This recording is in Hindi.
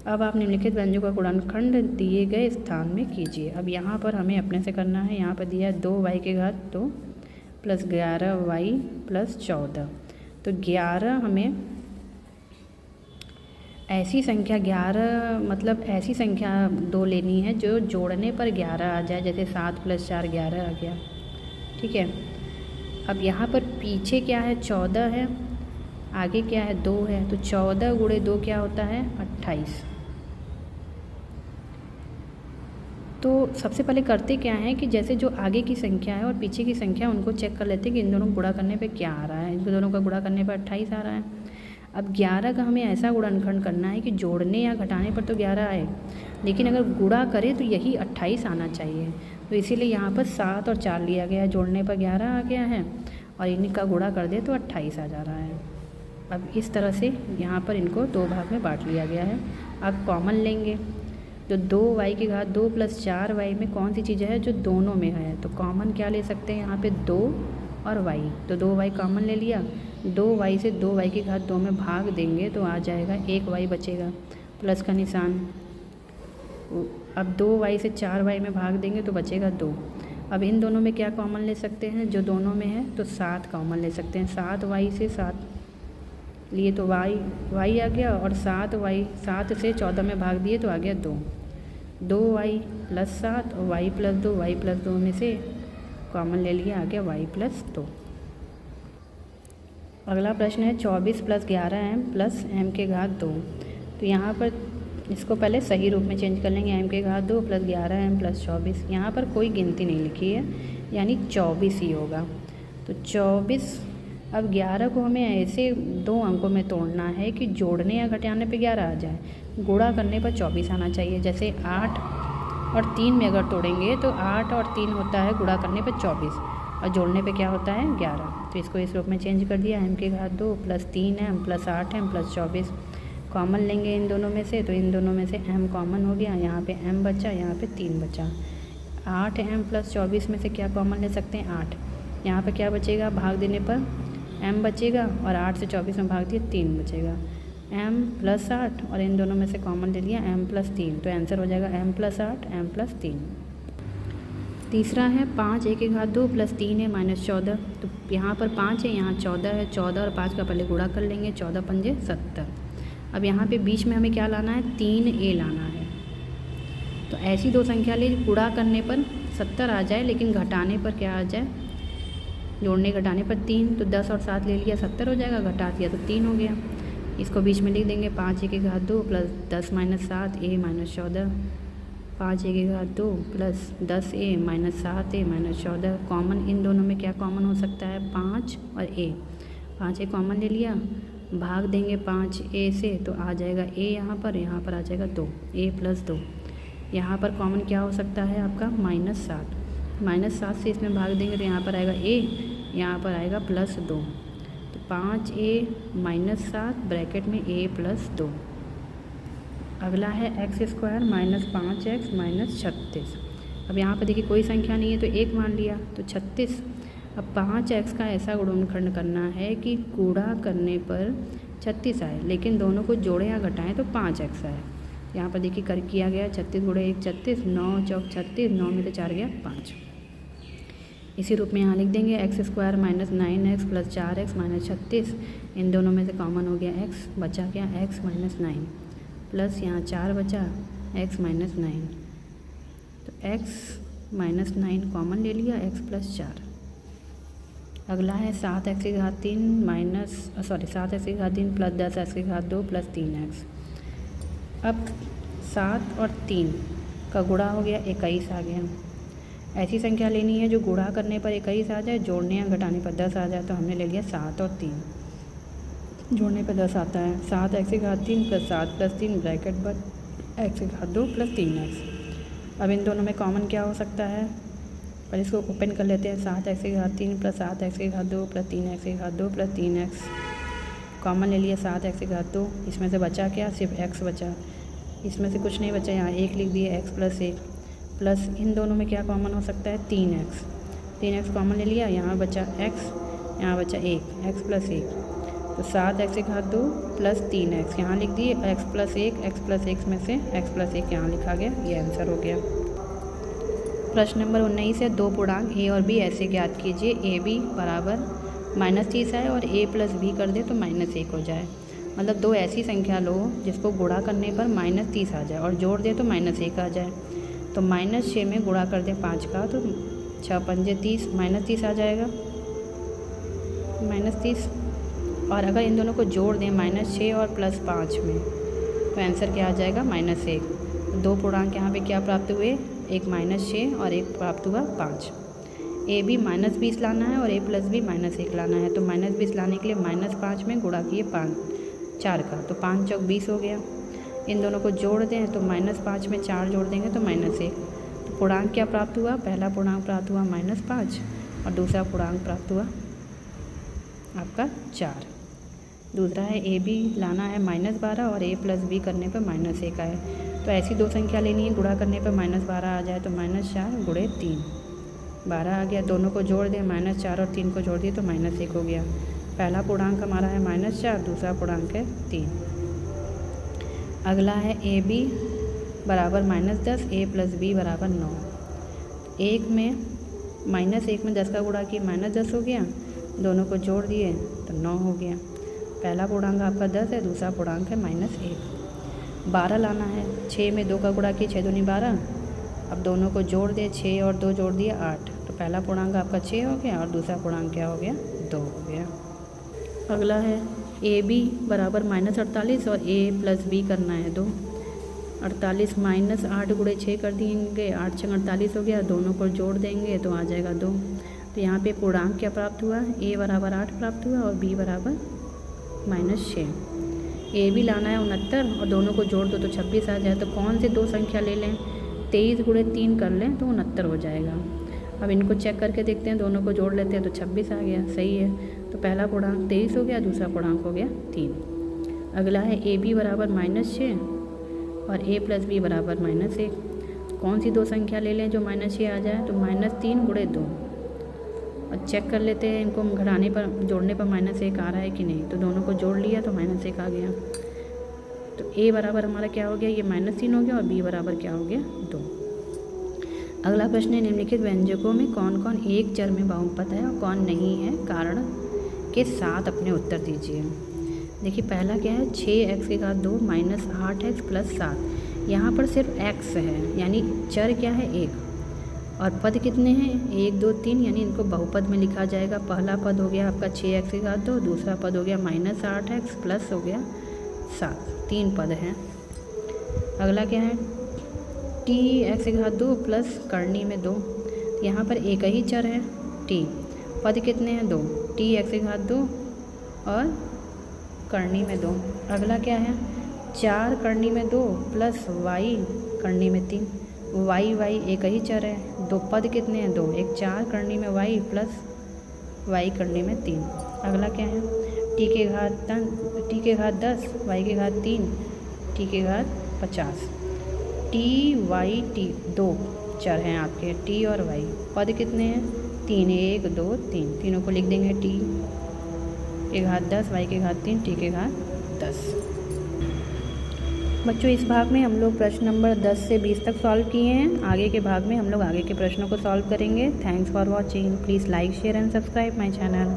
अब आप निम्नलिखित व्यंजकों का गुणनखंड दिए गए स्थान में कीजिए। अब यहाँ पर हमें अपने से करना है। यहाँ पर दिया है 2y की घात 2 प्लस 11y प्लस 14। तो 11 हमें ऐसी संख्या 11 मतलब ऐसी संख्या 2 लेनी है जो जोड़ने पर 11 आ जाए, जैसे 7 + 4 11 आ गया। ठीक है। अब यहाँ पर पीछे क्या है 14 है, आगे क्या है 2 है, तो 14 × 2 क्या होता है 28। तो सबसे पहले करते क्या है कि जैसे जो आगे की संख्या है और पीछे की संख्या उनको चेक कर लेते हैं कि इन दोनों को गुणा करने पे क्या आ रहा है। इन दोनों का गुणा करने पर 28 आ रहा है। अब 11 का हमें ऐसा गुणनखंड करना है कि जोड़ने या घटाने पर तो 11 आए, लेकिन अगर गुणा करें तो यही 28 आना चाहिए। तो इसीलिए यहाँ पर 7 और 4 लिया गया है, जोड़ने पर 11 आ गया है और इनका गुणा कर दे तो 28 आ जा रहा है। अब इस तरह से यहाँ पर इनको 2 भाग में बांट लिया गया है। अब कॉमन लेंगे तो 2y की घात 2 + 4y में कौन सी चीज़ है जो दोनों में है, तो कॉमन क्या ले सकते हैं यहाँ पे 2 और y। तो 2y कॉमन ले लिया, 2y से 2y की घात 2 में भाग देंगे तो आ जाएगा 1y बचेगा, प्लस का निशान। अब 2y से 4y में भाग देंगे तो बचेगा 2। अब इन दोनों में क्या कॉमन ले सकते हैं, जो दोनों में है तो 7 कॉमन ले सकते हैं। 7y से 7 लिए तो y आ गया और 7 से 14 में भाग दिए तो आ गया 2। 2y + 7 और y + 2, y + 2 में से कॉमन ले लिया, आ गया y + 2। अगला प्रश्न है 24 + 11m + m की घात 2। तो यहाँ पर इसको पहले सही रूप में चेंज कर लेंगे। m की घात 2 + 11m + 24। यहाँ पर कोई गिनती नहीं लिखी है, यानी 24 ही होगा। तो 24। अब 11 को हमें ऐसे 2 अंकों में तोड़ना है कि जोड़ने या घटाने पे 11 आ जाए, गुणा करने पर 24 आना चाहिए। जैसे 8 और 3 में अगर तोड़ेंगे तो 8 और 3 होता है गुणा करने पर 24 और जोड़ने पे क्या होता है 11। तो इसको इस रूप में चेंज कर दिया, m की घात 2 + 3m + 8m + 24। कॉमन लेंगे इन दोनों में से, तो इन दोनों में से m कॉमन हो गया, यहाँ पे m बचा, यहाँ पे 3 बचा। 8m + 24 में से क्या कॉमन ले सकते हैं 8। यहाँ पे क्या बचेगा, भाग देने पर m बचेगा और 8 से 24 में भाग दिए 3 बचेगा। m + 8 और इन दोनों में से कॉमन ले लिया m + 3, तो आंसर हो जाएगा m + 8 m + 3। तीसरा है 5a की घात 2 + 3a - 14। तो यहाँ पर 5 है, यहाँ 14 है। 14 और 5 का पहले गुणा कर लेंगे, 14 × 5 = 70। अब यहाँ पे बीच में हमें क्या लाना है 3a लाना है। तो ऐसी 2 संख्या ले गुणा करने पर 70 आ जाए, लेकिन घटाने पर क्या आ जाए, जोड़ने घटाने पर 3। तो 10 और 7 ले लिया 70 हो जाएगा, घटा दिया तो 3 हो गया। इसको बीच में लिख देंगे 5a की घात 2 + 10 - 7a - 14। 5a की घात 2 + 10a - 7a - 14। कॉमन इन दोनों में क्या कॉमन हो सकता है 5 और a। 5a कॉमन ले लिया, भाग देंगे 5a से तो आ जाएगा a, यहाँ पर आ जाएगा 2, a + 2। यहाँ पर कॉमन क्या हो सकता है आपका -7। -7 से इसमें भाग देंगे तो यहाँ पर आएगा a, यहाँ पर आएगा +2। तो 5a - 7 ब्रैकेट में a + 2। अगला है x² - 5x - 36। अब यहाँ पर देखिए कोई संख्या नहीं है तो 1 मान लिया, तो 36। अब 5x का ऐसा गुणनखंड करना है कि गुणा करने पर 36 आए, लेकिन दोनों को जोड़ें या घटाएं तो 5x आए। यहाँ पर देखिए कर किया गया 36 × 1 36, 9 चौक 36, 9 में से 4 गया 5। इसी रूप में यहाँ लिख देंगे x² - 9x + 4x - 36। इन दोनों में से कॉमन हो गया x, बचा क्या x - 9 प्लस यहाँ 4 बचा x - 9। तो x - 9 कॉमन ले लिया, x + 4। अगला है 7x की घात 3 + 10x की घात 2 + 3x। अब 7 और 3 का गुणा हो गया 21 आ गया। ऐसी संख्या लेनी है जो गुणा करने पर 21 आ जाए, जोड़ने या घटाने पर 10 आ जाए। तो हमने ले लिया 7 और 3, जोड़ने पर 10 आता है। 7x की घात 3 + 7 + 3 ब्रैकेट बंद, x की घात 2 + 3x। अब इन दोनों में कॉमन क्या हो सकता है, पर इसको ओपन कर लेते हैं। 7x की घात 3 + 7x की घात 2 + 3x की घात 2 + 3x। कॉमन ले लिया 7x की घात 2, इसमें से बचा क्या, सिर्फ x बचा। इसमें से कुछ नहीं बचा, यहाँ 1 लिख दिए, x + 1 प्लस इन दोनों में क्या कॉमन हो सकता है 3x। 3x कॉमन ले लिया, यहाँ बचा x, यहाँ बचा 1, x + 1। तो 7x की घात 2 प्लस 3x यहाँ लिख दिए, x प्लस 1 में से x प्लस 1 यहाँ लिखा गया, ये आंसर हो गया। प्रश्न नंबर 19 है, दो पूर्णांक a और b ऐसे ज्ञात कीजिए a b बराबर -30 आए और a प्लस b कर दे तो -1 हो जाए। मतलब दो ऐसी संख्या लो जिसको गुणा करने पर -30 आ जाए और जोड़ दे तो -1 आ जाए। तो -6 में गुणा कर दे 5 का तो 6 पंजे 30, -30 आ जाएगा, -30। और अगर इन दोनों को जोड़ दें -6 और +5 में तो आंसर क्या आ जाएगा, -1। दो पूर्णांक यहाँ पे क्या प्राप्त हुए, एक -6 और एक प्राप्त हुआ 5। ए बी -20 लाना है और a प्लस बी -1 लाना है। तो -20 लाने के लिए -5 में गुणा किए 4 का, तो 5 चौक 20 हो गया। इन दोनों को जोड़ दें तो -5 में 4 जोड़ देंगे तो -1। तो पूर्णांक क्या प्राप्त हुआ, पहला पूर्णांक प्राप्त हुआ -5 और दूसरा पूर्णांक प्राप्त हुआ आपका 4। दूसरा है ए बी लाना है -12 और a प्लस बी करने पर -1 आए। तो ऐसी दो संख्या लेनी है, गुणा करने पर -12 आ जाए तो -4 गुणे 3, 12 आ गया। दोनों को जोड़ दें, -4 और 3 को जोड़ दिए तो -1 हो गया। पहला पूर्णांक हमारा है -4, दूसरा पूर्णांक है 3। अगला है ए बी बराबर -10, a प्लस बी बराबर 9। 1 में -1 में 10 का गुणा किए -10 हो गया, दोनों को जोड़ दिए तो 9 हो गया। पहला पूर्णांक आपका 10 है, दूसरा पूर्णांक है -1। 12 लाना है, 6 में 2 का गुणा किए 6 दूनी 12। अब दोनों को जोड़ दे, 6 और 2 जोड़ दिए 8। तो पहला पूर्णांक आपका 6 हो गया और दूसरा पूर्णांक क्या हो गया, 2 हो गया। अगला है ए बी बराबर -48 और a प्लस बी करना है 2। 48 -8 गुणे 6 कर देंगे, 8 6 48 हो गया। दोनों को जोड़ देंगे तो आ जाएगा 2। तो यहाँ पे पूर्णांक क्या प्राप्त हुआ, a बराबर 8 प्राप्त हुआ और b बराबर -6। ए बी लाना है 69 और दोनों को जोड़ दो तो 26 आ जाए। तो कौन से दो संख्या ले लें, 23 गुणे 3 कर लें तो 69 हो जाएगा। अब इनको चेक करके देखते हैं, दोनों को जोड़ लेते हैं तो 26 आ गया, सही है। तो पहला पूर्णांक 23 हो गया, दूसरा पूर्णांक हो गया 3। अगला है ए बी बराबर -6 और a प्लस बी बराबर -1। कौन सी दो संख्या ले लें जो -6 आ जाए, तो -3 गुणे 2। और चेक कर लेते हैं इनको घटाने पर, जोड़ने पर -1 आ रहा है कि नहीं। तो दोनों को जोड़ लिया तो -1 आ गया। तो a बराबर हमारा क्या हो गया, ये -3 हो गया और b बराबर क्या हो गया, 2। अगला प्रश्न है, निम्नलिखित व्यंजकों में कौन कौन एक चर में बहुपद है और कौन नहीं है, कारण के साथ अपने उत्तर दीजिए। देखिए पहला क्या है, 6x की घात 2 -8x + 7। यहाँ पर सिर्फ x है, यानी चर क्या है, 1। और पद कितने हैं, 1 2 3, यानी इनको बहुपद में लिखा जाएगा। पहला पद हो गया आपका 6x की घात 2, दूसरा पद हो गया -8x प्लस हो गया 7, 3 पद हैं। अगला क्या है, t(x की घात 2) प्लस करनी में 2। यहाँ पर एक ही चर है t, पद कितने हैं, 2, t(x की घात 2) और करनी में 2। अगला क्या है, 4 करनी में 2 प्लस y करनी में 3। y एक ही चर है, दो पद कितने हैं, 2, एक 4 करनी में y प्लस y करनी में 3। अगला क्या है, t की घात 10, y की घात 3, t की घात 50। t y t 2 चर हैं आपके, t और y। पद कितने हैं, 3, 1 2 3, तीनों को लिख देंगे, t की घात 10, y की घात 3, t की घात 10। बच्चों इस भाग में हम लोग प्रश्न नंबर 10 से 20 तक सॉल्व किए हैं। आगे के भाग में हम लोग आगे के प्रश्नों को सॉल्व करेंगे। Thanks for watching. Please like share and subscribe my channel.